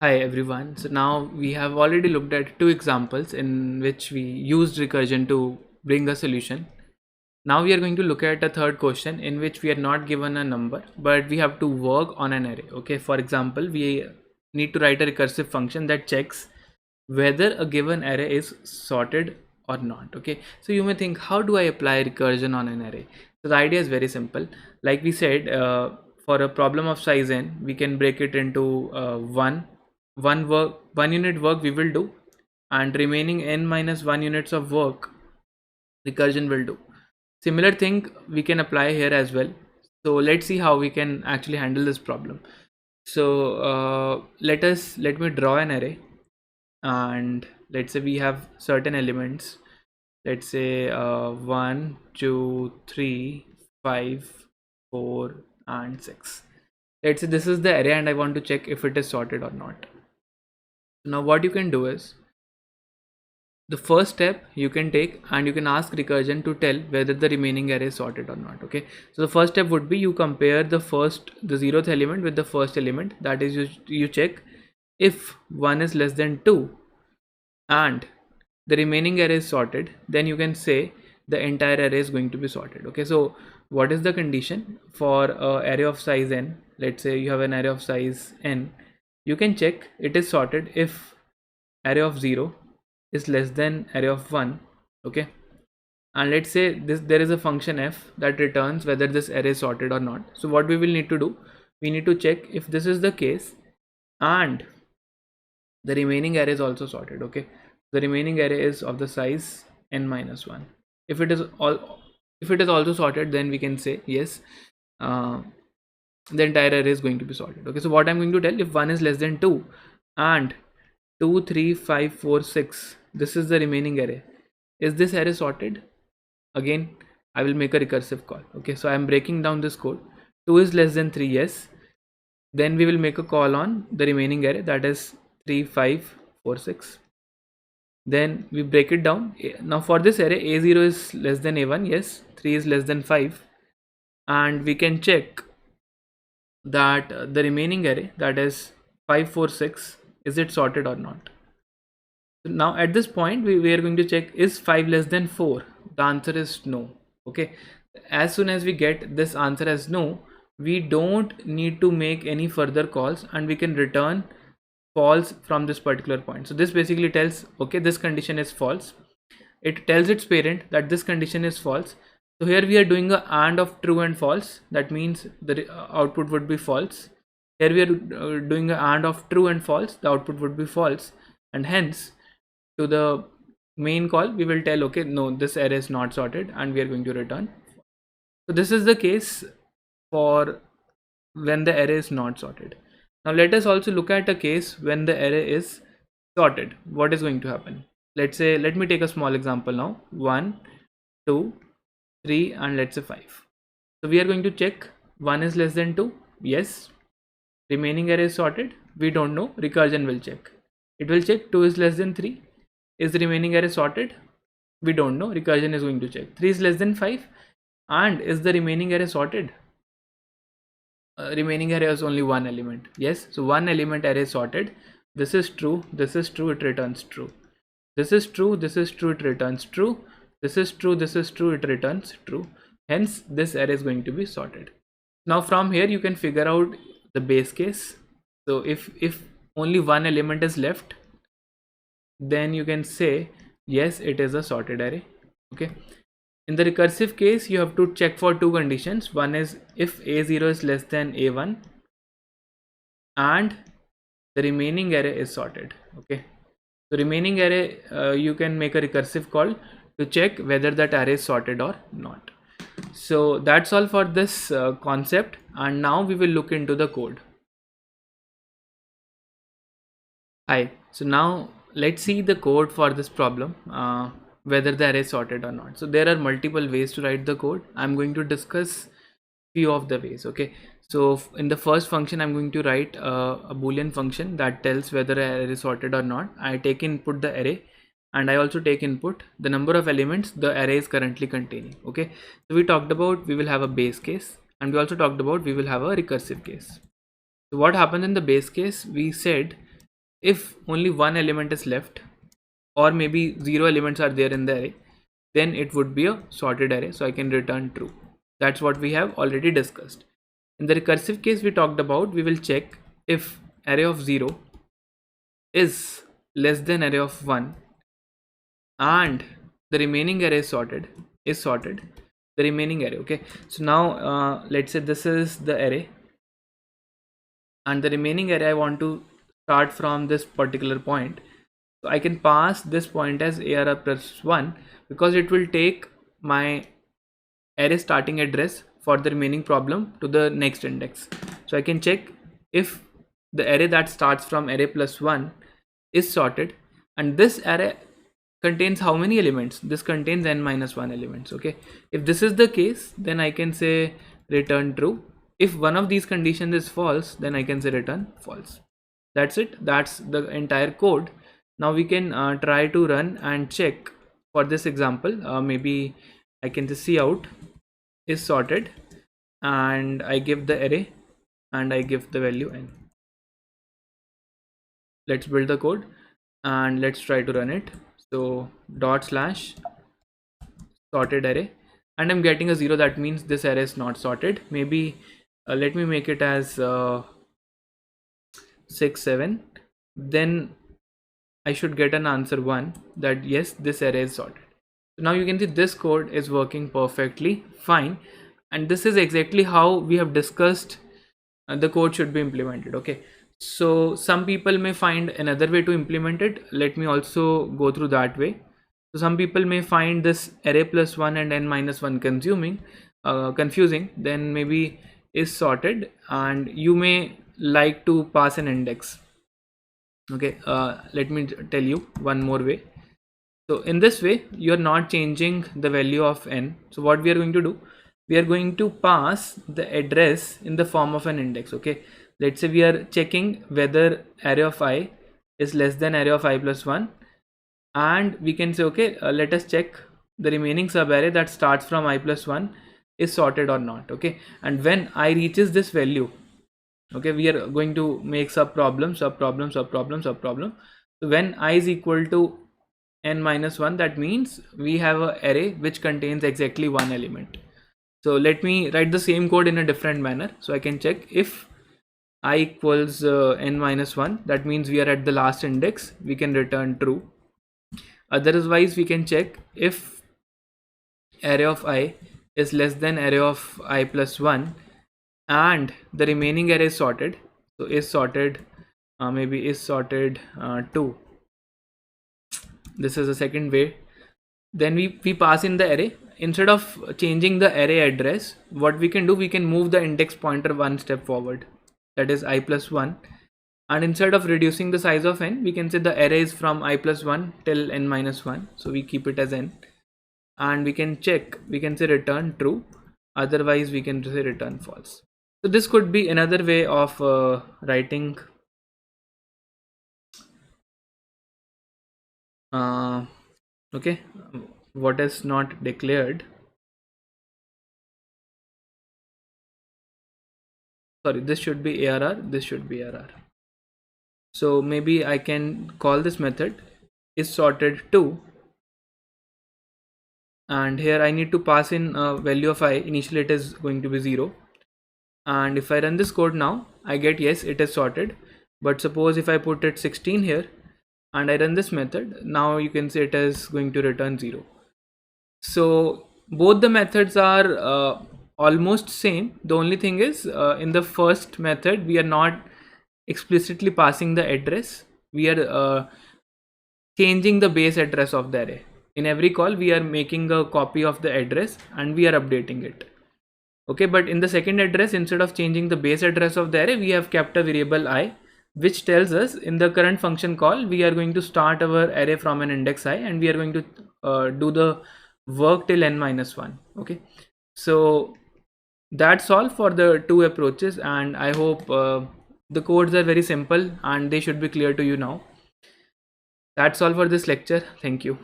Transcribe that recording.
Hi everyone. So now we have already looked at two examples in which we used recursion to bring a solution. Now we are going to look at a third question in which we are not given a number, but we have to work on an array. Okay, for example, we need to write a recursive function that checks whether a given array is sorted or not. Okay, so you may think, how do I apply recursion on an array? So the idea is very simple. Like we said, for a problem of size n, we can break it into one unit work we will do, and remaining n minus 1 units of work recursion will do. Similar thing we can apply here as well. So let's see how we can actually handle this problem. So let me draw an array, and let's say we have certain elements. Let's say 1 2 3 5 4 and 6. Let's say this is the array and I want to check if it is sorted or not. Now what you can do is, the first step you can take and you can ask recursion to tell whether the remaining array is sorted or not. Okay, so the first step would be you compare the 0th element with the first element. That is, you check if 1 is less than 2 and the remaining array is sorted, then you can say the entire array is going to be sorted. Okay, so what is the condition for a array of size n? Let's say you have an array of size n. You can check it is sorted if array of 0 is less than array of 1. Okay, and let's say there is a function f that returns whether this array is sorted or not. So what we will need to do, we need to check if this is the case and the remaining array is also sorted. Okay, the remaining array is of the size n minus 1. If it is also sorted, then we can say yes, the entire array is going to be sorted. Okay, so what I'm going to tell, if 1 is less than 2 and 2 3 5 4 6, this is the remaining array, is this array sorted? Again, I will make a recursive call. Okay, so I'm breaking down this code. 2 is less than 3, yes. Then we will make a call on the remaining array, that is 3 5 4 6. Then we break it down. Now for this array, a0 is less than a1, yes. 3 is less than 5, and we can check that the remaining array, that is 5 4 6, is it sorted or not. So now at this point we are going to check, is 5 less than 4? The answer is no. Okay, as soon as we get this answer as no, we don't need to make any further calls and we can return false from this particular point. So this basically tells, okay, this condition is false. It tells its parent that this condition is false. So here we are doing a AND of true and false. That means the output would be false. Here we are doing a AND of true and false. The output would be false, and hence to the main call we will tell, okay, no, this array is not sorted, and we are going to return. So this is the case for when the array is not sorted. Now let us also look at a case when the array is sorted. What is going to happen? Let's say, let me take a small example now. 1 2 3 and let's say 5. So we are going to check 1 is less than 2, yes. Remaining array is sorted, we don't know, recursion will check. It will check 2 is less than 3, is the remaining array sorted? We don't know, recursion is going to check. 3 is less than 5, and is the remaining array sorted? Remaining array has only one element, yes. So one element array sorted. This is true, it returns true. This is true, it returns true. This is true, it returns true. Hence this array is going to be sorted. Now from here you can figure out the base case. So if only one element is left, then you can say yes, it is a sorted array. Okay, in the recursive case you have to check for two conditions. One is if a0 is less than a1 and the remaining array is sorted. Okay, so remaining array, you can make a recursive call to check whether that array is sorted or not. So that's all for this concept, and now we will look into the code. Hi, so now let's see the code for this problem, whether the array is sorted or not. So there are multiple ways to write the code. I'm going to discuss few of the ways. Okay, so in the first function I'm going to write a boolean function that tells whether an array is sorted or not. I take input the array, and I also take input the number of elements the array is currently containing. Okay, so we talked about we will have a base case, and we also talked about we will have a recursive case. So what happens in the base case, we said if only one element is left, or maybe 0 elements are there in the array, then it would be a sorted array, so I can return true. That's what we have already discussed. In the recursive case we talked about, we will check if array of 0 is less than array of 1 and the remaining array is sorted the remaining array. Okay, so now let's say this is the array and the remaining array I want to start from this particular point. So I can pass this point as ARR plus 1 because it will take my array starting address for the remaining problem to the next index. So I can check if the array that starts from array plus 1 is sorted, and this array contains how many elements? This contains n minus 1 elements. Okay, if this is the case, then I can say return true. If one of these conditions is false, then I can say return false. That's it. That's the entire code. Now we can try to run and check. For this example, maybe I can just see out is sorted and I give the array and I give the value n. Let's build the code and let's try to run it. So dot slash sorted array, and I'm getting a 0. That means this array is not sorted. Maybe let me make it as 6 7, then I should get an answer 1 that yes, this array is sorted. So now you can see this code is working perfectly fine, and this is exactly how we have discussed the code should be implemented. Okay, so some people may find another way to implement it. Let me also go through that way. So some people may find this array plus 1 and n minus 1 confusing. Then maybe is sorted, and you may like to pass an index. Okay, let me tell you one more way. So in this way you are not changing the value of n. So what we are going to do, we are going to pass the address in the form of an index. Okay, let's say we are checking whether array of I is less than array of I plus 1, and we can say okay, let us check the remaining subarray that starts from I plus 1 is sorted or not. Okay, and when I reaches this value, okay, we are going to make sub problem. So when I is equal to n minus 1, that means we have an array which contains exactly one element. So let me write the same code in a different manner. So I can check if I equals n minus 1, that means we are at the last index, we can return true. Otherwise we can check if array of I is less than array of I plus 1 and the remaining array is sorted. So is sorted, maybe is sorted 2. This is the second way. Then we pass in the array. Instead of changing the array address, what we can do, we can move the index pointer one step forward, that is I plus 1, and instead of reducing the size of n, we can say the array is from I plus 1 till n minus 1, so we keep it as n, and we can check, we can say return true, otherwise we can say return false. So this could be another way of writing okay, what is not declared, sorry, this should be ARR, this should be ARR. So maybe I can call this method is sorted 2, and here I need to pass in a value of I. Initially it is going to be 0, and if I run this code now, I get yes, it is sorted. But suppose if I put it 16 here and I run this method, now you can say it is going to return 0. So both the methods are almost same. The only thing is in the first method we are not explicitly passing the address, we are changing the base address of the array. In every call we are making a copy of the address and we are updating it. Okay, but in the second address, instead of changing the base address of the array, we have kept a variable I, which tells us in the current function call we are going to start our array from an index I, and we are going to do the work till n minus 1. Okay, so that's all for the two approaches, and I hope the codes are very simple and they should be clear to you now. That's all for this lecture. Thank you.